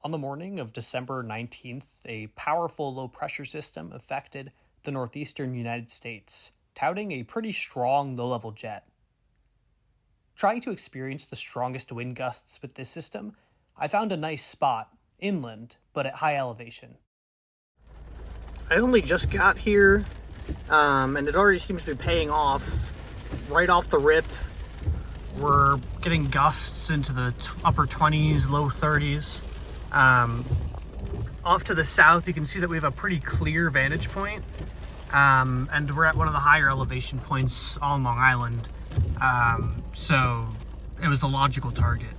On the morning of December 19th, a powerful low-pressure system affected the northeastern United States, touting a pretty strong low-level jet. Trying to experience the strongest wind gusts with this system, I found a nice spot, inland, but at high elevation. I only just got here, and it already seems to be paying off. Right off the rip, we're getting gusts into the upper 20s, low 30s. Off to the south, you can see that we have a pretty clear vantage point, and we're at one of the higher elevation points on Long Island, so it was a logical target.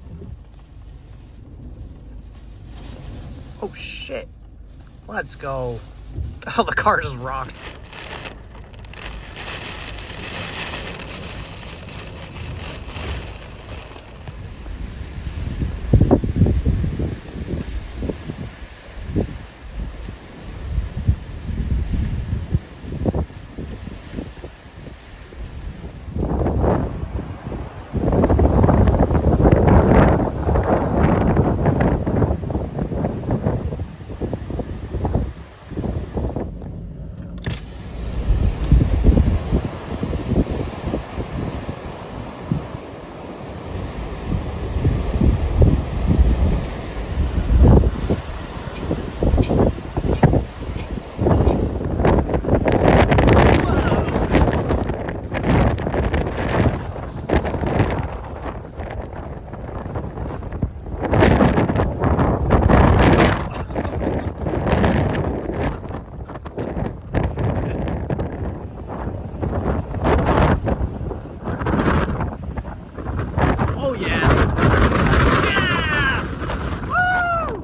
Oh shit, let's go. Oh, the car just rocked. Oh yeah! Yeah! Woo!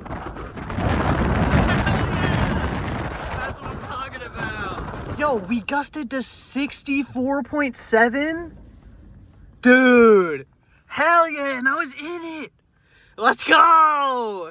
That's what I'm talking about. Yo, we gusted to 64.7? Dude! Hell yeah, and I was in it! Let's go!